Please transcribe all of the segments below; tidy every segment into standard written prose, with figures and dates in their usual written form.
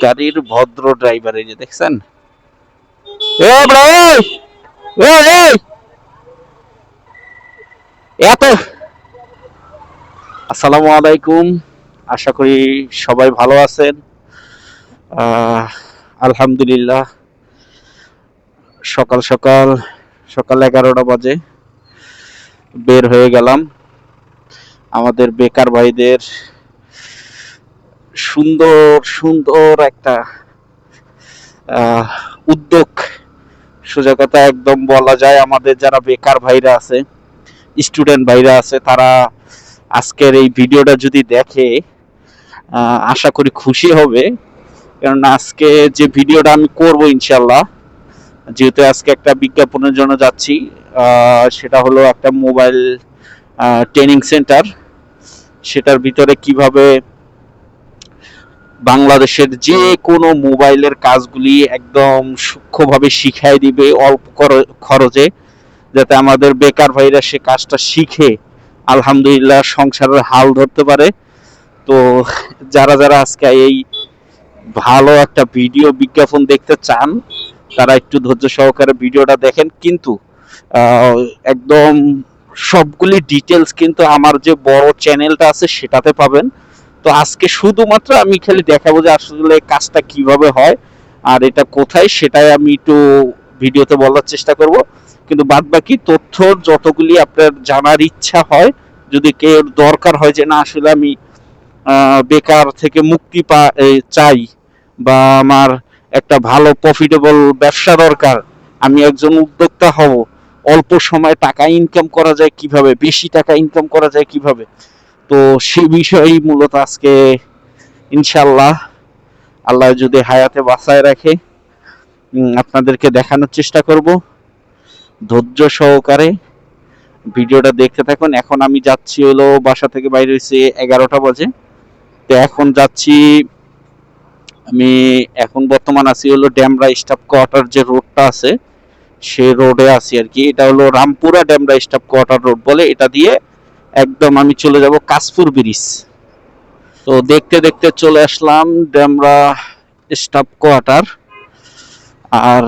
গাড়ির ভদ্র ড্রাইভার, এই যে দেখছেন। এ ভাই, এত আসসালামু আলাইকুম, আশা করি সবাই ভালো আছেন। আলহামদুলিল্লাহ, সকাল সকাল সকাল 11টা বাজে বের হয়ে গেলাম আমাদের বেকার ভাইদের সুন্দর সুন্দর একটা উদ্যোগ। সোজা কথা একদম বলা যায়, আমাদের যারা বেকার ভাইরা আছে, স্টুডেন্ট ভাইরা আছে, তারা আজকের এই ভিডিওটা যদি দেখে আশা করি খুশি হবে। কারণ আজকে যে ভিডিওটা আমি করব ইনশাল্লাহ, যেহেতু আজকে একটা বিজ্ঞাপনের জন্য যাচ্ছি, সেটা হলো একটা মোবাইল ট্রেনিং সেন্টার। সেটার ভিতরে কিভাবে বাংলাদেশের যে কোনো মোবাইলের কাজগুলি একদম সূক্ষ্মভাবে শিখাই দিবে অল্প খরচে, যাতে আমাদের বেকার ভাইরা সে কাজটা শিখে আলহামদুলিল্লাহ সংসারের হাল ধরতে পারে। তো যারা যারা আজকে এই ভালো একটা ভিডিও বিজ্ঞাপন দেখতে চান, তারা একটু ধৈর্য সহকারে ভিডিওটা দেখেন। কিন্তু একদম সবগুলি ডিটেলস কিন্তু আমার যে বড় চ্যানেলটা আছে সেটাতে পাবেন। তো আজকে শুধুমাত্র আমি খালি দেখাবো যে আসলে কাজটা কিভাবে হয় আর এটা কোথায়, সেটাই আমি একটু ভিডিওতে বলার চেষ্টা করব। কিন্তু বাদ বাকি তথ্য যতগুলি আপনার জানার ইচ্ছা হয়, যদি কেউ দরকার হয় যে না আসলে আমি বেকার থেকে মুক্তি চাই, বা আমার একটা ভালো প্রফিটেবল ব্যবসা দরকার, আমি একজন উদ্যোক্তা হব, অল্প সময়ে টাকা ইনকাম করা যায় কিভাবে, বেশি টাকা ইনকাম করা যায় কিভাবে, তো সে বিষয়েই মূলত আজকে ইনশাল্লাহ আল্লাহ যদি হায়াতে বাঁচায় রাখে আপনাদেরকে দেখানোর চেষ্টা করব। ধৈর্য সহকারে ভিডিওটা দেখতে থাকুন। এখন আমি যাচ্ছি হলো, বাসা থেকে বাইরে হয়েছে 11টা বাজে। তো এখন যাচ্ছি আমি, এখন বর্তমান আছি হলো ডেমরা স্টাফ কোয়ার্টার যে রোডটা আছে সেই রোডে আছি আর কি। এটা হলো Rampura Demra staff quarter road বলে। এটা দিয়ে একদম আমি চলে যাব কাশপুর ব্রিজ। তো দেখতে দেখতে চলে আসলাম ডেমরা স্টাফ কোয়ার্টার। আর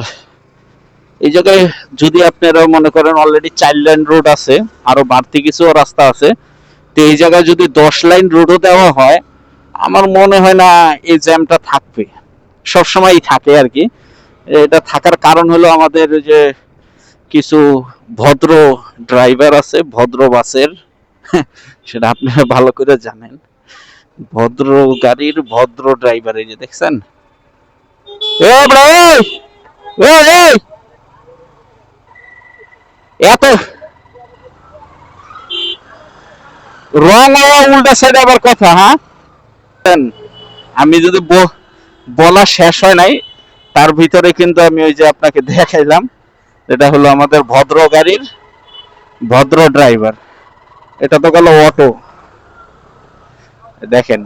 এই জায়গায় যদি আপনারা মনে করেন অলরেডি 4 লাইন রোড আছে, আরো বাড়তি কিছু রাস্তা আছে, তো এই জায়গায় যদি 10 লাইন রোডও দেওয়া হয়, আমার মনে হয় না এই জ্যামটা থাকবে। সবসময়ই থাকে আর কি। এটা থাকার কারণ হলো আমাদের যে কিছু ভদ্র ড্রাইভার আছে, ভদ্র বাসের, সেটা আপনারা ভালো করে জানেন। ভদ্র গাড়ির ভদ্র ড্রাইভার, এই যে দেখছেন। এ ভাই, এত রং উল্টা সাইড আবার কথা, হ্যাঁ। আমি যদি বলা শেষ হয় নাই, তার ভিতরে কিন্তু আমি ওই যে আপনাকে দেখাইলাম, এটা হলো আমাদের ভদ্র গাড়ির ভদ্র ড্রাইভার। এটা তো গেল অটো। দেখেন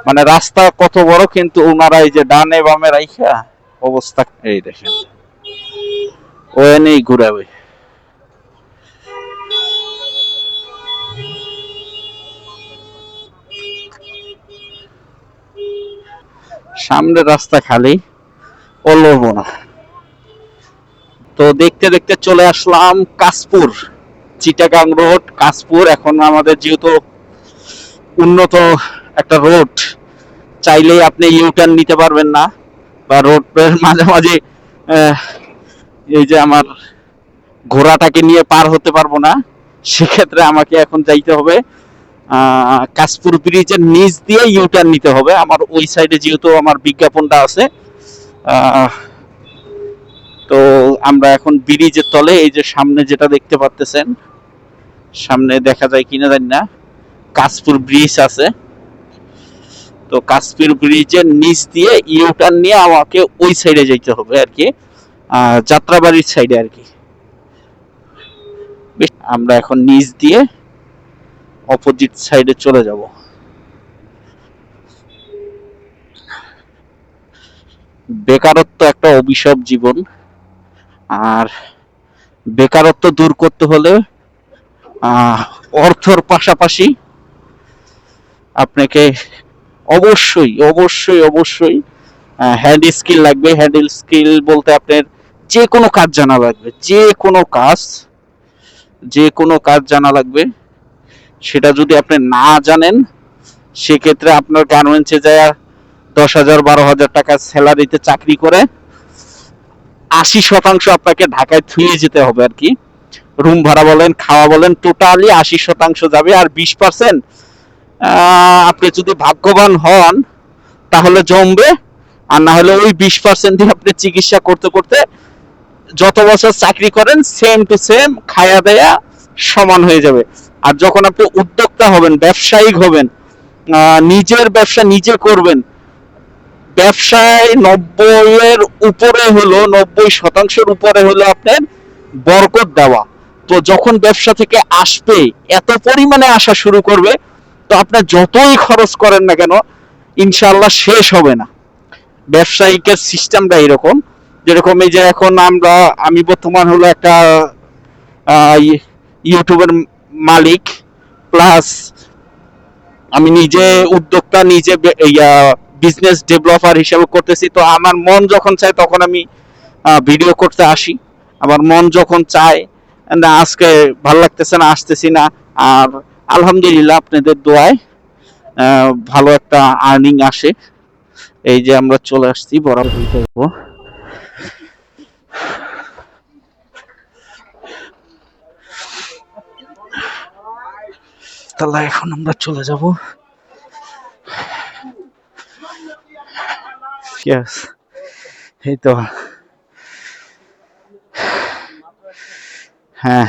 মানে রাস্তা কত বড়, কিন্তু ওনারা এই যে ডানে বামে রাইখা অবস্থা, এই দেখেন ও এনেই ঘুরাবে। সামনে রাস্তা খালি, ও লড়বো না। তো দেখতে দেখতে চলে আসলাম কাশপুর, চিটাগাং রোড কাশপুর। এখন আমাদের যেহেতু উন্নত একটা রোড, চাইলেই আপনি ইউটার্ন নিতে পারবেন না, বা রোডের মাঝামাঝি এই যে আমার ঘোড়াটাকে নিয়ে পার হতে পারবো না। সেক্ষেত্রে আমাকে এখন যাইতে হবে কাশপুর ব্রিজের নিচ দিয়ে ইউটার্ন নিতে হবে। আমার ওই সাইডে যেহেতু আমার বিজ্ঞাপনটা আছে, তো আমরা এখন ব্রিজের তলে, এই যে সামনে যেটা দেখতে পাচ্ছেন, সামনে দেখা যায় কিনা জানি না, কাশপুর ব্রিজ আছে। তো কাশপুর ব্রিজের নিচ দিয়ে ইউটার্ন নিয়ে আমাকে ওই সাইডে যাইতে হবে আর কি, যাত্রাবাড়ির সাইডে আর কি। আমরা এখন নিচ দিয়ে অপোজিট সাইডে চলে যাব। বেকারত্ব একটা অভিশাপ জীবন, আর বেকারত্ব দূর করতে হলে অর্থর পাশাপাশি আপনাকে অবশ্যই অবশ্যই অবশ্যই হ্যান্ড স্কিল লাগবে। হ্যান্ড স্কিল বলতে আপনার যে কোনো কাজ জানা লাগবে, যে কোনো কাজ জানা লাগবে। সেটা যদি আপনি না জানেন, সেক্ষেত্রে আপনার গার্মেন্টসে যায় 10,000 12,000 টাকা স্যালারিতে চাকরি করে 80% আপনাকে ঢাকায় থুয়ে যেতে হবে আর কি। রুম ভাড়া বলেন, খাওয়া বলেন, টোটালি 80% যাবে। আর 20% আপনি যদি ভাগ্যবান হন তাহলে জমবে, আর না হলে ওই 20% দিয়ে আপনি চিকিৎসা করতে করতে যত বছর চাকরি করেন সেম টু সেম খায়া দেয়া সমান হয়ে যাবে। আর যখন আপনি উদ্যোক্তা হবেন, ব্যবসায়িক হবেন, নিজের ব্যবসা নিজে করবেন, ব্যবসায় 90% উপরে হলো আপনার বরকত দেওয়া। তো যখন ব্যবসা থেকে আসবে, এত পরিমাণে আসা শুরু করবে, তো আপনার যতই খরচ করেন না কেন ইনশাআল্লাহ শেষ হবে না। ব্যবসায়িকের সিস্টেমটা এরকম। যেরকম এই যে এখন আমি বর্তমান হলো একটা ইউটিউবের মালিক, প্লাস আমি নিজে উদ্যোক্তা, নিজে বিজনেস ডেভেলপার হিসেবে করতেছি। তো আমার মন যখন চায় তখন আমি ভিডিও করতে আসি, আমার মন যখন চায় না আজকে ভাল লাগতেছে না আসতেছি না। আর আলহামদুলিল্লাহ আপনাদের দোয়ায় ভালো একটা আর্নিং আসে। এই যে আমরা চলে আসছি বরাবর করবো। তাহলে এখন আমরা চলে যাব। ইয়েস, এই তো, হ্যাঁ।